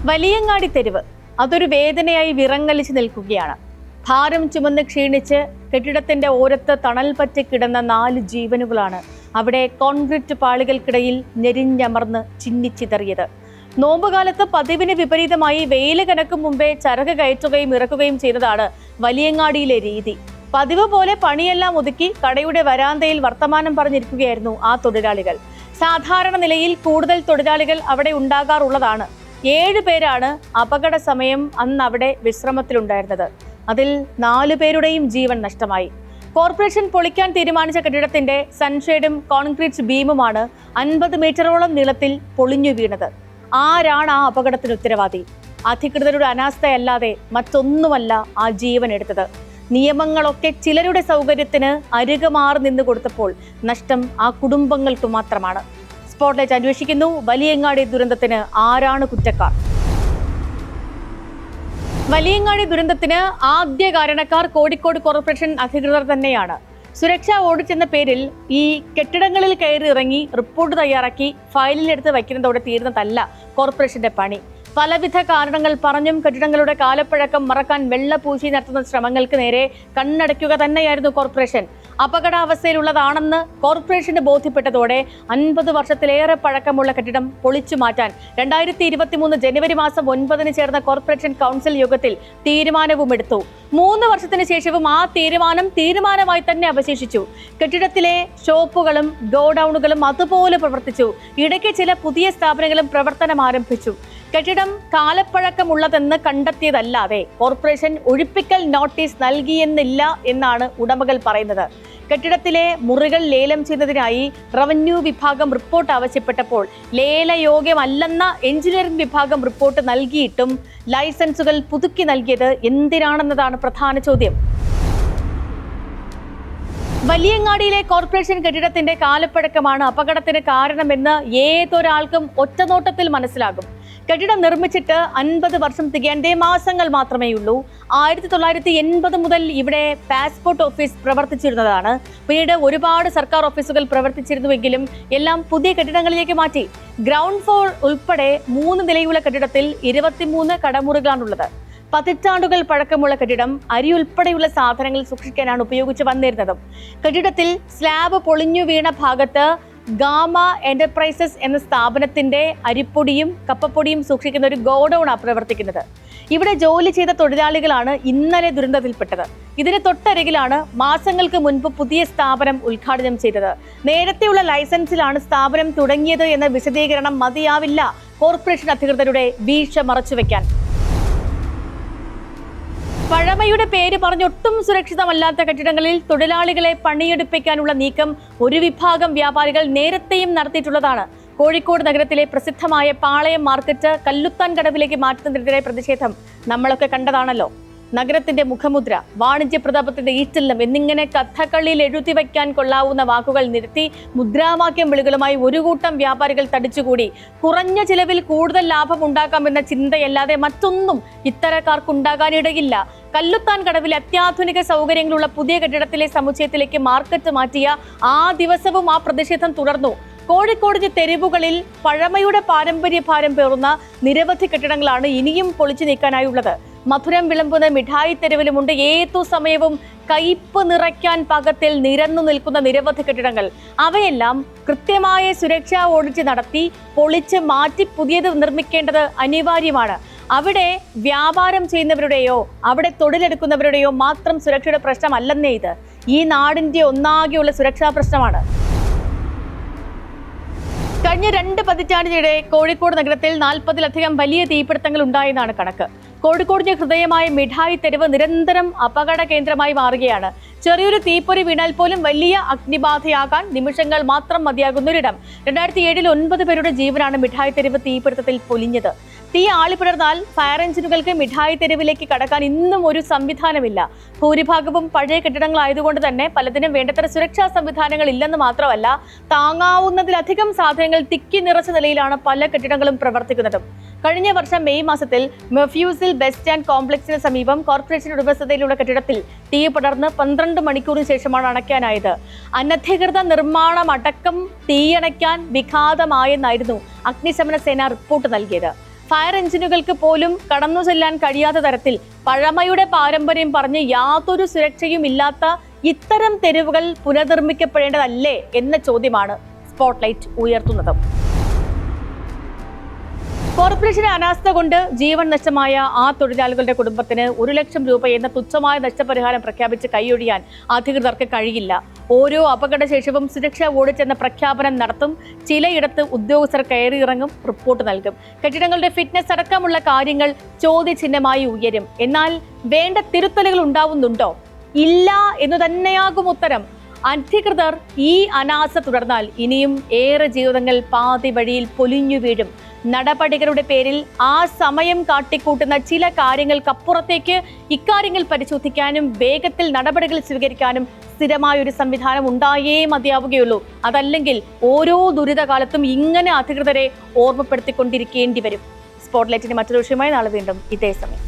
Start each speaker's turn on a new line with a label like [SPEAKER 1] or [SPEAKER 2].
[SPEAKER 1] വലിയങ്ങാടി തെരുവ് അതൊരു വേദനയായി വിറങ്ങലിച്ച് നിൽക്കുകയാണ്. ഭാരം ചുമന്ന് ക്ഷീണിച്ച് കെട്ടിടത്തിന്റെ ഓരത്ത് തണൽ പറ്റി കിടന്ന 4 ജീവനുകളാണ് അവിടെ കോൺക്രീറ്റ് പാളികൾക്കിടയിൽ ഞെരിഞ്ഞമർന്ന് ചിന്നിച്ചിതറിയത്. നോമ്പുകാലത്ത് പതിവിന് വിപരീതമായി വെയിൽ കനക്കും മുമ്പേ ചരക്ക് കയറ്റുകയും ഇറക്കുകയും ചെയ്തതാണ് വലിയങ്ങാടിയിലെ രീതി. പതിവ് പോലെ പണിയെല്ലാം ഒതുക്കി കടയുടെ വരാന്തയിൽ വർത്തമാനം പറഞ്ഞിരിക്കുകയായിരുന്നു ആ തൊഴിലാളികൾ. സാധാരണ നിലയിൽ കൂടുതൽ തൊഴിലാളികൾ അവിടെ ഉണ്ടാകാറുള്ളതാണ്. 7 പേരാണ് അപകട സമയം അന്ന് അവിടെ വിശ്രമത്തിലുണ്ടായിരുന്നത്. അതിൽ 4 പേരുടെയും ജീവൻ നഷ്ടമായി. കോർപ്പറേഷൻ പൊളിക്കാൻ തീരുമാനിച്ച കെട്ടിടത്തിന്റെ സൺഷെയ്ഡും കോൺക്രീറ്റ് ബീമുമാണ് 50 മീറ്ററോളം നീളത്തിൽ പൊളിഞ്ഞു വീണത്. ആരാണ് ആ അപകടത്തിന് ഉത്തരവാദി? അധികൃതരുടെ അനാസ്ഥയല്ലാതെ മറ്റൊന്നുമല്ല ആ ജീവൻ എടുത്തത്. നിയമങ്ങളൊക്കെ ചിലരുടെ സൗകര്യത്തിന് അരുകമാറി നിന്ന് കൊടുത്തപ്പോൾ നഷ്ടം ആ കുടുംബങ്ങൾക്ക് മാത്രമാണ്. സ്പോട്ട്ലൈറ്റ് അന്വേഷിക്കുന്നു. വലിയങ്ങാടി ദുരന്തത്തിന് ആരാണ് കുറ്റക്കാർ? വലിയങ്ങാടി ദുരന്തത്തിന് ആദ്യ കാരണക്കാർ കോഴിക്കോട് കോർപ്പറേഷൻ അധികൃതർ തന്നെയാണ്. സുരക്ഷാ ഓഡിറ്റ് എന്ന പേരിൽ ഈ കെട്ടിടങ്ങളിൽ കയറി ഇറങ്ങി റിപ്പോർട്ട് തയ്യാറാക്കി ഫയലിലെടുത്ത് വയ്ക്കുന്നതോടെ തീർന്നതല്ല കോർപ്പറേഷന്റെ പണി. പലവിധ കാരണങ്ങൾ പറഞ്ഞും കെട്ടിടങ്ങളുടെ കാലപ്പഴക്കം മറക്കാൻ വെള്ളപൂശി നടത്തുന്ന ശ്രമങ്ങൾക്ക് നേരെ കണ്ണടയ്ക്കുക തന്നെയായിരുന്നു കോർപ്പറേഷൻ. അപകടാവസ്ഥയിലുള്ളതാണെന്ന് കോർപ്പറേഷന് ബോധ്യപ്പെട്ടതോടെ 50 വർഷത്തിലേറെ പഴക്കമുള്ള കെട്ടിടം പൊളിച്ചു മാറ്റാൻ 2023 ജനുവരി മാസം 9 ചേർന്ന കോർപ്പറേഷൻ കൗൺസിൽ യോഗത്തിൽ തീരുമാനവുമെടുത്തു. 3 വർഷത്തിന് ശേഷവും ആ തീരുമാനമായി തന്നെ അവശേഷിച്ചു. കെട്ടിടത്തിലെ ഷോപ്പുകളും ഗോഡൌണുകളും അതുപോലെ പ്രവർത്തിച്ചു. ഇടയ്ക്ക് ചില പുതിയ സ്ഥാപനങ്ങളും പ്രവർത്തനം ആരംഭിച്ചു. കെട്ടിടം കാലപ്പഴക്കമുള്ളതെന്ന് കണ്ടെത്തിയതല്ലാതെ കോർപ്പറേഷൻ ഒഴിപ്പിക്കൽ നോട്ടീസ് നൽകിയെന്നില്ല എന്നാണ് ഉടമകൾ പറയുന്നത്. കെട്ടിടത്തിലെ മുറികൾ ലേലം ചെയ്യുന്നതിനായി റവന്യൂ വിഭാഗം റിപ്പോർട്ട് ആവശ്യപ്പെട്ടപ്പോൾ ലേലയോഗ്യമല്ലെന്ന എഞ്ചിനീയറിംഗ് വിഭാഗം റിപ്പോർട്ട് നൽകിയിട്ടും ലൈസൻസുകൾ പുതുക്കി നൽകിയത് എന്തിനാണെന്നതാണ് പ്രധാന ചോദ്യം. വലിയങ്ങാടിയിലെ കോർപ്പറേഷൻ കെട്ടിടത്തിന്റെ കാലപ്പഴക്കമാണ് അപകടത്തിന് കാരണമെന്ന് ഏതൊരാൾക്കും ഒറ്റനോട്ടത്തിൽ മനസ്സിലാകും. കെട്ടിടം നിർമ്മിച്ചിട്ട് 50 വർഷം തികയേണ്ട മാസങ്ങൾ മാത്രമേയുള്ളൂ. 1980 മുതൽ ഇവിടെ പാസ്പോർട്ട് ഓഫീസ് പ്രവർത്തിച്ചിരുന്നതാണ്. പിന്നീട് ഒരുപാട് സർക്കാർ ഓഫീസുകൾ പ്രവർത്തിച്ചിരുന്നുവെങ്കിലും എല്ലാം പുതിയ കെട്ടിടങ്ങളിലേക്ക് മാറ്റി. ഗ്രൗണ്ട് ഫ്ലോർ ഉൾപ്പെടെ 3 നിലയുള്ള കെട്ടിടത്തിൽ 23 കടമുറികളാണുള്ളത്. പതിറ്റാണ്ടുകൾ പഴക്കമുള്ള കെട്ടിടം അരി ഉൾപ്പെടെയുള്ള സാധനങ്ങൾ സൂക്ഷിക്കാനാണ് ഉപയോഗിച്ച് വന്നിരുന്നത്. കെട്ടിടത്തിൽ സ്ലാബ് പൊളിഞ്ഞു വീണ ഭാഗത്ത് ഗാമ എന്റർപ്രൈസസ് എന്ന സ്ഥാപനത്തിന്റെ അരിപ്പൊടിയും കപ്പപ്പൊടിയും സൂക്ഷിക്കുന്ന ഒരു ഗോഡൌണാണ് പ്രവർത്തിക്കുന്നത്. ഇവിടെ ജോലി ചെയ്ത തൊഴിലാളികളാണ് ഇന്നലെ ദുരന്തത്തിൽപ്പെട്ടത്. ഇതിന് തൊട്ടരികിലാണ് മാസങ്ങൾക്ക് മുൻപ് പുതിയ സ്ഥാപനം ഉദ്ഘാടനം ചെയ്തത്. നേരത്തെയുള്ള ലൈസൻസിലാണ് സ്ഥാപനം തുടങ്ങിയത് എന്ന വിശദീകരണം മതിയാവില്ല കോർപ്പറേഷൻ അധികൃതരുടെ വീഴ്ച മറച്ചുവെക്കാൻ. പഴമയുടെ പേര് പറഞ്ഞൊട്ടും സുരക്ഷിതമല്ലാത്ത കെട്ടിടങ്ങളിൽ തൊഴിലാളികളെ പണിയെടുപ്പിക്കാനുള്ള നീക്കം ഒരു വിഭാഗം വ്യാപാരികൾ നേരത്തെയും നടത്തിയിട്ടുള്ളതാണ്. കോഴിക്കോട് നഗരത്തിലെ പ്രസിദ്ധമായ പാളയം മാർക്കറ്റ് കല്ലുത്താൻ കടവിലേക്ക് മാറ്റുന്നതിനെതിരെ പ്രതിഷേധം നമ്മളൊക്കെ കണ്ടതാണല്ലോ. നഗരത്തിന്റെ മുഖമുദ്ര, വാണിജ്യ പ്രതാപത്തിന്റെ ഈറ്റില്ലം എന്നിങ്ങനെ കഥകളിയിൽ എഴുതി വയ്ക്കാൻ കൊള്ളാവുന്ന വാക്കുകൾ നിരത്തി മുദ്രാവാക്യം വിളികളുമായി ഒരു കൂട്ടം വ്യാപാരികൾ തടിച്ചുകൂടി. കുറഞ്ഞ ചിലവിൽ കൂടുതൽ ലാഭം ഉണ്ടാക്കാമെന്ന ചിന്തയല്ലാതെ മറ്റൊന്നും ഇത്തരക്കാർക്കുണ്ടാകാനിടയില്ല. കല്ലുത്താൻ കടവിൽ അത്യാധുനിക സൗകര്യങ്ങളുള്ള പുതിയ കെട്ടിടത്തിലെ സമുച്ചയത്തിലേക്ക് മാർക്കറ്റ് മാറ്റിയ ആ ദിവസവും ആ പ്രതിഷേധം തുടർന്നു. കോഴിക്കോടിന്റെ തെരുവുകളിൽ പഴമയുടെ പാരമ്പര്യ ഭാരം പേറുന്ന നിരവധി കെട്ടിടങ്ങളാണ് ഇനിയും പൊളിച്ചു നീക്കാനായുള്ളത്. മധുരം വിളമ്പുന്ന മിഠായി തെരുവിലുമുണ്ട് ഏതു സമയവും കയ്പ് നിറയ്ക്കാൻ പാകത്തിൽ നിരന്നു നിൽക്കുന്ന നിരവധി കെട്ടിടങ്ങൾ. അവയെല്ലാം കൃത്യമായ സുരക്ഷാ ഓഡിറ്റ് നടത്തി പൊളിച്ച് മാറ്റി പുതിയത് നിർമ്മിക്കേണ്ടത് അനിവാര്യമാണ്. അവിടെ വ്യാപാരം ചെയ്യുന്നവരുടെയോ അവിടെ തൊഴിലെടുക്കുന്നവരുടെയോ മാത്രം സുരക്ഷയുടെ പ്രശ്നമല്ലെന്നേ ഇത്. ഈ നാടിന്റെ ഒന്നാകെയുള്ള സുരക്ഷാ പ്രശ്നമാണ്. കഴിഞ്ഞ 2 പതിറ്റാണ്ടിനിടെ കോഴിക്കോട് നഗരത്തിൽ 40-ലധികം വലിയ തീപിടുത്തങ്ങൾ ഉണ്ടായെന്നാണ് കണക്ക്. കോഴിക്കോടിന്റെ ഹൃദയമായ മിഠായി തെരുവ് നിരന്തരം അപകട കേന്ദ്രമായി മാറുകയാണ്. ചെറിയൊരു തീപ്പൊരി വീണാൽ പോലും വലിയ അഗ്നിബാധയാകാൻ നിമിഷങ്ങൾ മാത്രം മതിയാകുന്നൊരിടം. 2007 9 പേരുടെ ജീവനാണ് മിഠായി തെരുവ് തീപിടുത്തത്തിൽ പൊലിഞ്ഞത്. തീ ആളിപ്പടർന്നാൽ ഫയർ എഞ്ചിനുകൾക്ക് മിഠായി തെരുവിലേക്ക് കടക്കാൻ ഇന്നും ഒരു സംവിധാനമില്ല. ഭൂരിഭാഗവും പഴയ കെട്ടിടങ്ങളായതുകൊണ്ട് തന്നെ പലതിനും വേണ്ടത്ര സുരക്ഷാ സംവിധാനങ്ങൾ ഇല്ലെന്ന് മാത്രമല്ല, താങ്ങാവുന്നതിലധികം സാധനങ്ങൾ തിക്കി നിറച്ച നിലയിലാണ് പല കെട്ടിടങ്ങളും പ്രവർത്തിക്കുന്നത്. കഴിഞ്ഞ വർഷം മെയ് മാസത്തിൽ മെഫ്യൂസിൽ ബസ് സ്റ്റാൻഡ് കോംപ്ലക്സിന് സമീപം കോർപ്പറേഷൻ ഉടമസ്ഥതയിലുള്ള കെട്ടിടത്തിൽ തീ പടർന്ന് 12 മണിക്കൂറിന് ശേഷമാണ് അണയ്ക്കാനായത്. അനധികൃത നിർമ്മാണമടക്കം തീയണയ്ക്കാൻ വിഘാതമായെന്നായിരുന്നു അഗ്നിശമന സേന റിപ്പോർട്ട് നൽകിയത്. ഫയർ എഞ്ചിനുകൾക്ക് പോലും കടന്നു ചെല്ലാൻ കഴിയാത്ത തരത്തിൽ പഴമയുടെ പാരമ്പര്യം പറഞ്ഞ് യാതൊരു സുരക്ഷയും ഇല്ലാത്ത ഇത്തരം തെരുവുകൾ പുനർനിർമ്മിക്കപ്പെടേണ്ടതല്ലേ എന്ന ചോദ്യമാണ് സ്പോട്ട്ലൈറ്റ് ഉയർത്തുന്നത്. കോർപ്പറേഷന്റെ അനാസ്ഥ കൊണ്ട് ജീവൻ നഷ്ടമായ ആ തൊഴിലാളികളുടെ കുടുംബത്തിന് 1 ലക്ഷം രൂപ എന്ന തുച്ഛമായ നഷ്ടപരിഹാരം പ്രഖ്യാപിച്ച് കൈയൊഴിയാൻ അധികൃതർക്ക് കഴിയില്ല. ഓരോ അപകടശേഷവും സുരക്ഷാ ഓഡിറ്റ് എന്ന പ്രഖ്യാപനം നടത്തും. ചിലയിടത്ത് ഉദ്യോഗസ്ഥർ കയറിയിറങ്ങും, റിപ്പോർട്ട് നൽകും. കെട്ടിടങ്ങളുടെ ഫിറ്റ്നസ് അടക്കമുള്ള കാര്യങ്ങൾ ചോദ്യചിഹ്നമായി ഉയരും. എന്നാൽ വേണ്ട തിരുത്തലുകൾ ഉണ്ടാവുന്നുണ്ടോ? ഇല്ല എന്നു തന്നെയാകും ഉത്തരം. അധികൃതർ ഈ അനാസ്ഥ തുടർന്നാൽ ഇനിയും ഏറെ ജീവിതങ്ങൾ പാതി വഴിയിൽ പൊലിഞ്ഞു വീഴും. നടപടികളുടെ പേരിൽ ആ സമയം കാട്ടിക്കൂട്ടുന്ന ചില കാര്യങ്ങൾക്കപ്പുറത്തേക്ക് ഇക്കാര്യങ്ങൾ പരിശോധിക്കാനും വേഗത്തിൽ നടപടികൾ സ്വീകരിക്കാനും സ്ഥിരമായൊരു സംവിധാനം ഉണ്ടായേ മതിയാവുകയുള്ളൂ. അതല്ലെങ്കിൽ ഓരോ ദുരിതകാലത്തും ഇങ്ങനെ അധികൃതരെ ഓർമ്മപ്പെടുത്തിക്കൊണ്ടിരിക്കേണ്ടി വരും. സ്പോട്ട്ലൈറ്റിന്റെ മറ്റൊരു വിഷയമായി നാളെ വീണ്ടും ഇതേ സമയം.